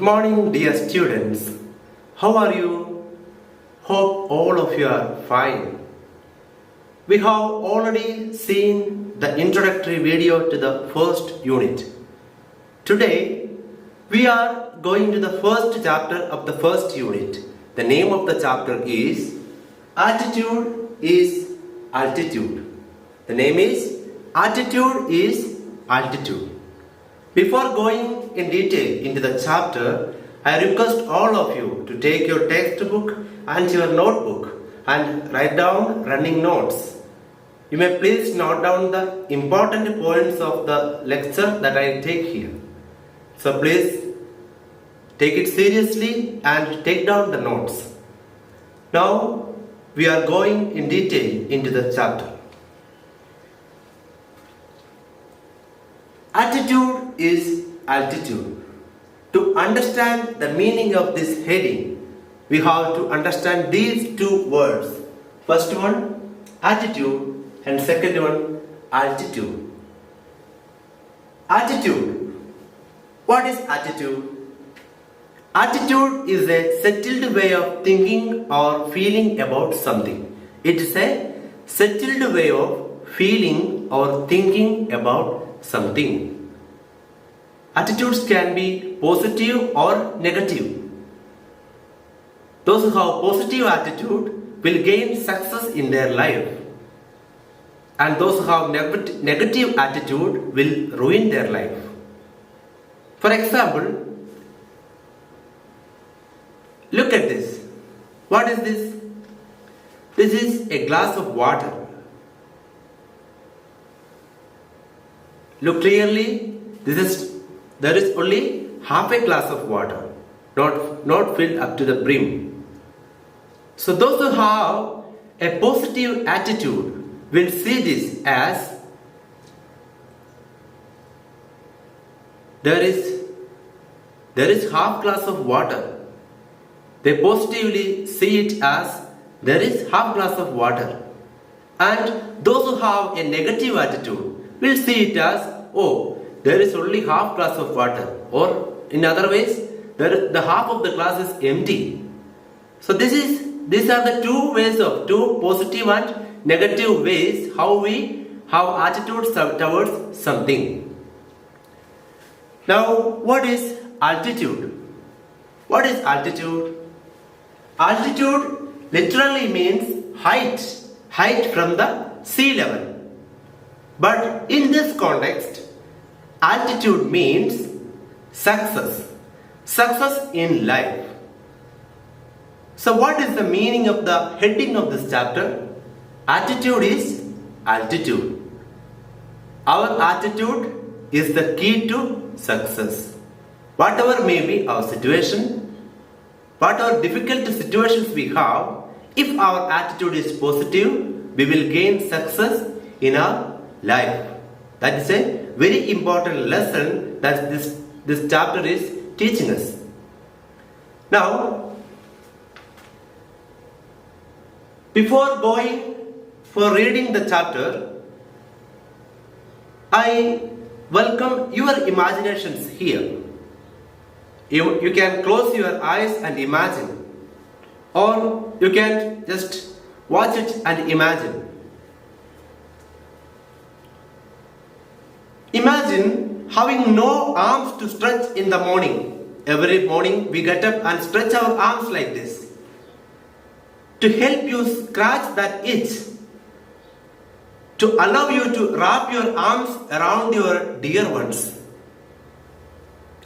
Good morning, dear students. How are you? Hope all of you are fine. We have already seen the introductory video to the first unit. Today, we are going to the first chapter of the first unit. The name of the chapter is Attitude is Altitude. The name is Attitude is Altitude. Before going in detail into the chapter, I request all of you to take your textbook and your notebook and write down running notes. You may please note down the important points of the lecture that I take here. So please take it seriously and take down the notes. Now we are going in detail into the chapter. Attitude is altitude. To understand the meaning of this heading, we have to understand these two words. First one, attitude, and second one, altitude. Attitude. What is attitude? Attitude is a settled way of thinking or feeling about something. It is a settled way of feeling or thinking about something. Attitudes can be positive or negative. Those who have positive attitude will gain success in their life, and those who have negative attitude will ruin their life. For example, look at this. What is this? This is a glass of water. Look clearly, there is only half a glass of water, not filled up to the brim. So those who have a positive attitude will see this as there is half glass of water. They positively see it as there is half glass of water. And those who have a negative attitude will see it as, oh, there is only half glass of water, or in other ways, the half of the glass is empty. So these are the two positive and negative ways how we have attitudes towards something. Now, what is altitude? What is altitude? Altitude literally means height from the sea level. But in this context, altitude means success in life. So what is the meaning of the heading of this chapter? Attitude is altitude. Our attitude is the key to success. Whatever may be our situation, whatever difficult situations we have, if our attitude is positive, we will gain success in our life. That is a very important lesson that this chapter is teaching us. Now, before going for reading the chapter, I welcome your imaginations here. You can close your eyes and imagine, or you can just watch it and imagine. Imagine having no arms to stretch in the morning. Every morning we get up and stretch our arms like this to help you scratch that itch, to allow you to wrap your arms around your dear ones.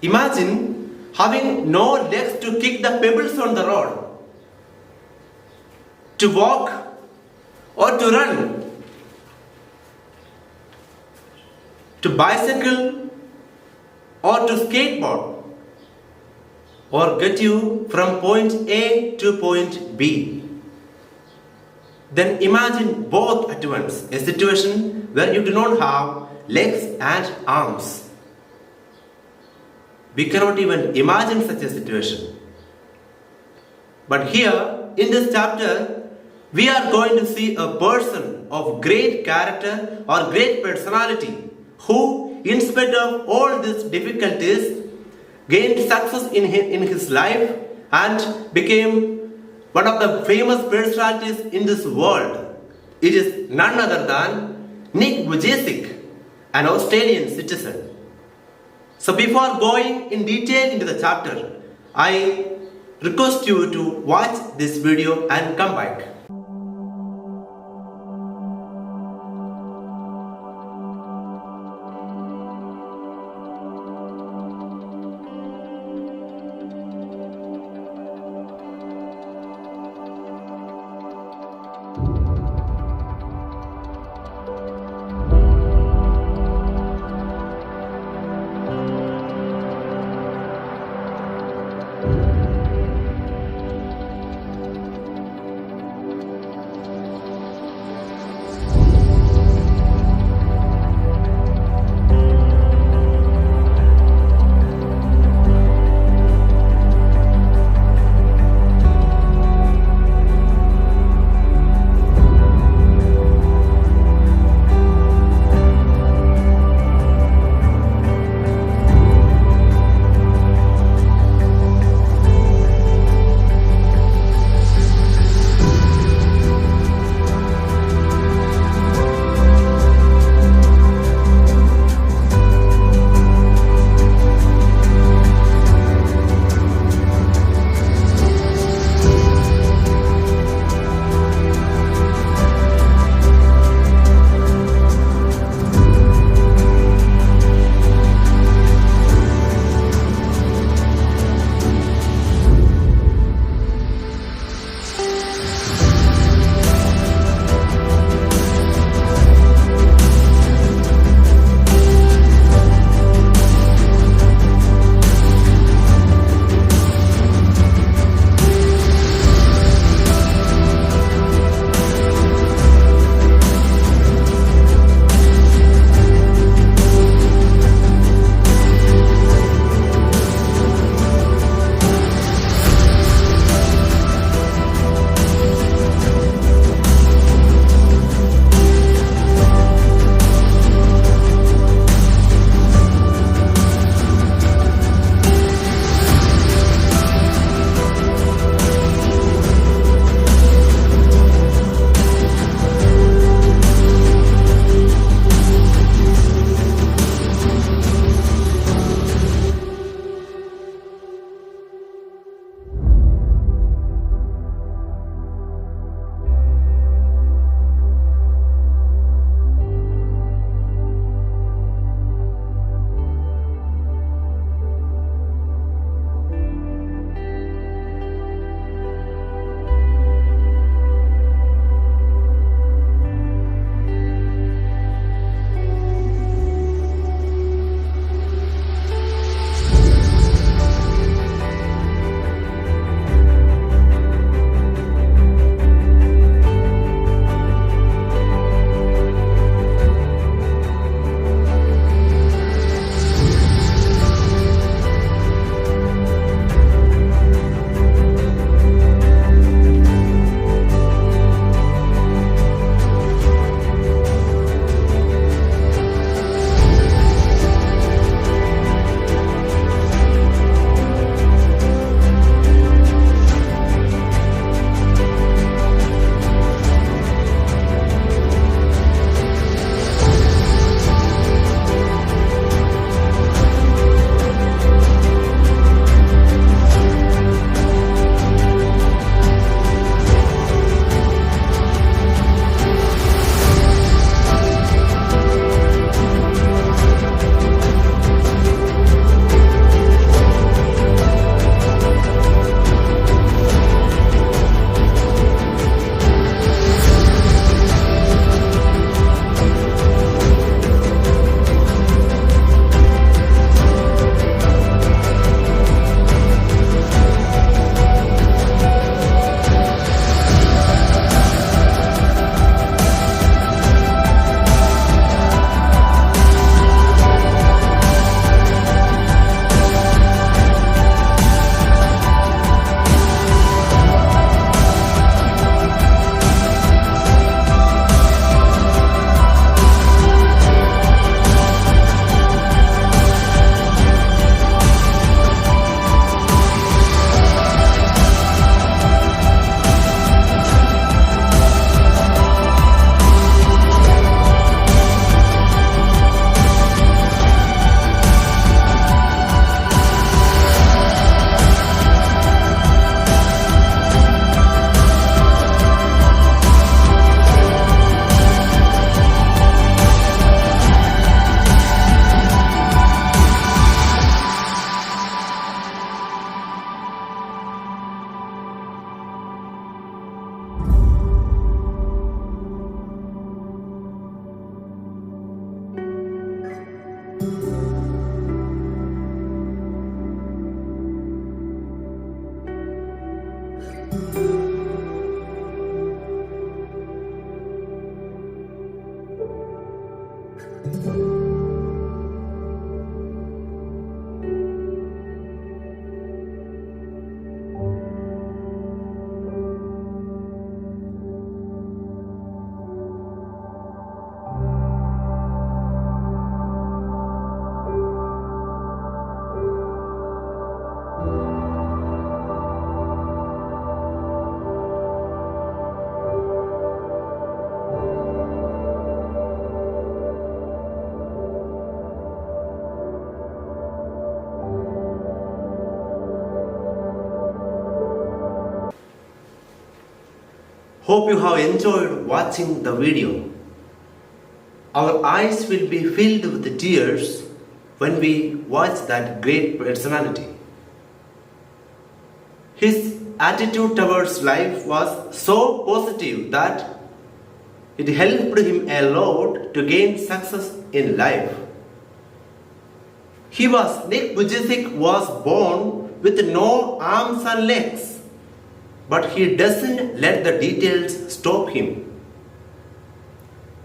Imagine having no legs to kick the pebbles on the road, to walk or to run, to bicycle or to skateboard, or get you from point A to point B. Then imagine both at once, a situation where you do not have legs and arms. We cannot even imagine such a situation. But here, in this chapter, we are going to see a person of great character or great personality who, in spite of all these difficulties, gained success in his life and became one of the famous personalities in this world. It is none other than Nick Vujicic, an Australian citizen. So before going in detail into the chapter, I request you to watch this video and come back. Hope you have enjoyed watching the video. Our eyes will be filled with tears when we watch that great personality. His attitude towards life was so positive that it helped him a lot to gain success in life. Nick Vujicic was born with no arms and legs. But he doesn't let the details stop him.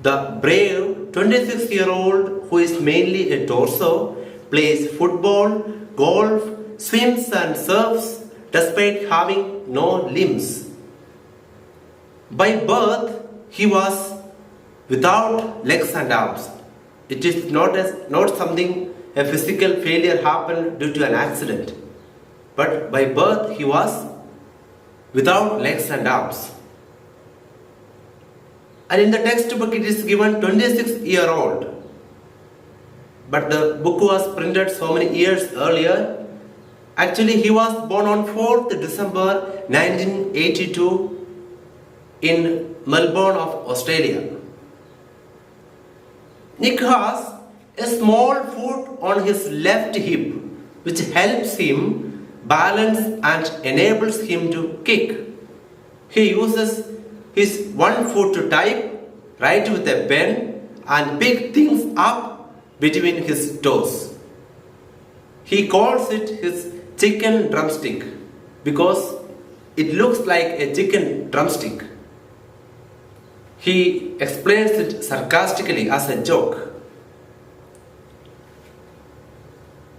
The brave 26-year-old, who is mainly a torso, plays football, golf, swims and surfs despite having no limbs. By birth, he was without legs and arms. It is not something a physical failure happened due to an accident. But by birth, he was without legs and arms. And in the textbook it is given 26-year-old. But the book was printed so many years earlier. Actually, he was born on 4th December 1982 in Melbourne of Australia. Nick has a small foot on his left hip, which helps him balance and enables him to kick. He uses his one foot to type, write with a pen and pick things up between his toes. He calls it his chicken drumstick because it looks like a chicken drumstick. He explains it sarcastically as a joke.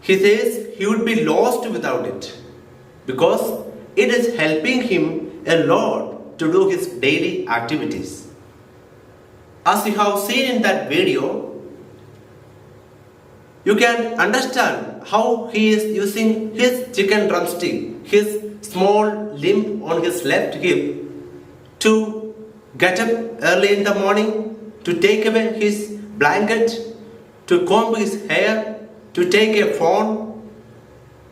He says he would be lost without it because it is helping him a lot to do his daily activities. As you have seen in that video, you can understand how he is using his chicken drumstick, his small limb on his left hip, to get up early in the morning, to take away his blanket, to comb his hair, to take a phone,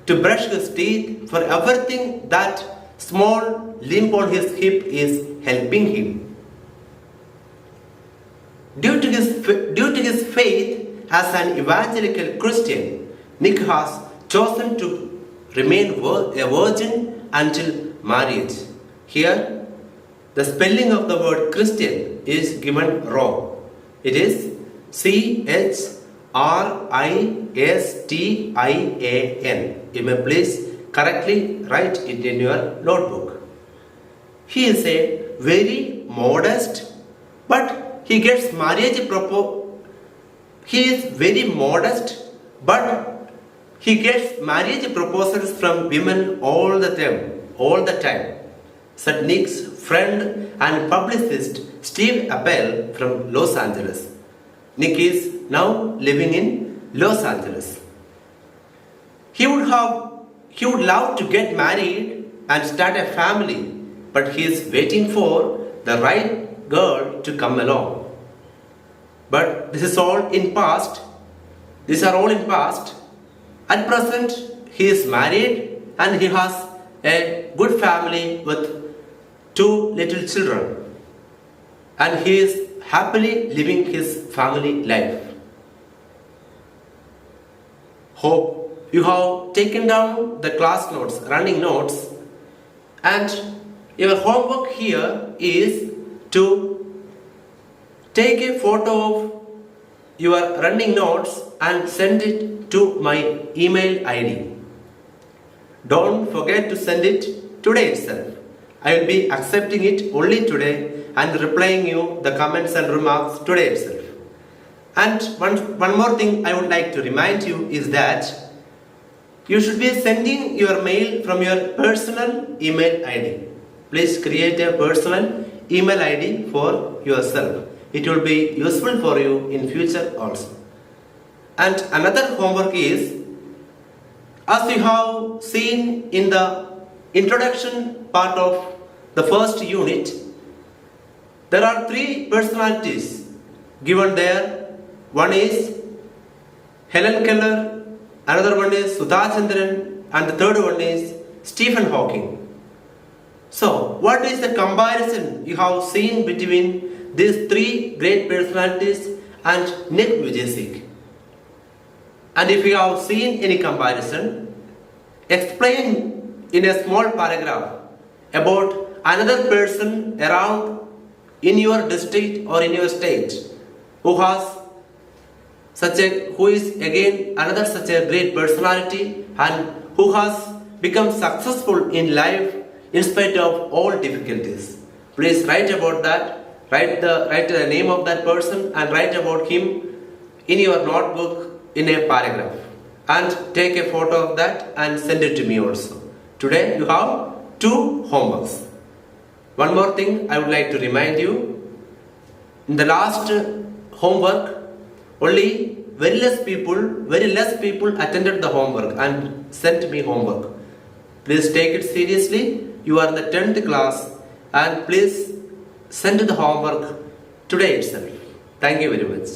to brush his teeth. For everything, that small limb on his hip is helping him. Due to his faith as an evangelical Christian, Nick has chosen to remain a virgin until marriage. Here, the spelling of the word Christian is given wrong. It is Christian. You may please correctly write it in your notebook. He is a very modest, but he gets He is very modest, but he gets marriage proposals from women all the time. Said Nick's friend and publicist Steve Appel from Los Angeles. Nick is now living in Los Angeles. He would love to get married and start a family, but he is waiting for the right girl to come along. But this is all in past. These are all in past. At present, he is married and he has a good family with 2 little children. And he is happily living his family life. Hope you have taken down the class notes, running notes, and your homework here is to take a photo of your running notes and send it to my email ID. Don't forget to send it today itself. I will be accepting it only today and replying you the comments and remarks today itself. And one more thing I would like to remind you is that you should be sending your mail from your personal email ID. Please create a personal email ID for yourself. It will be useful for you in future also. And another homework is, as you have seen in the introduction part of the first unit, there are three personalities given there. One is Helen Keller, another one is Sudha Chandran, and the third one is Stephen Hawking. So, what is the comparison you have seen between these three great personalities and Nick Vujicic? And if you have seen any comparison, explain in a small paragraph about another person around in your district or in your state who is again another such a great personality and who has become successful in life in spite of all difficulties. Please write about that. Write the name of that person and write about him in your notebook in a paragraph. And take a photo of that and send it to me also. Today you have 2 homeworks. One more thing I would like to remind you. In the last homework, only very less people attended the homework and sent me homework. Please take it seriously. You are in the 10th class and please send the homework today itself. Thank you very much.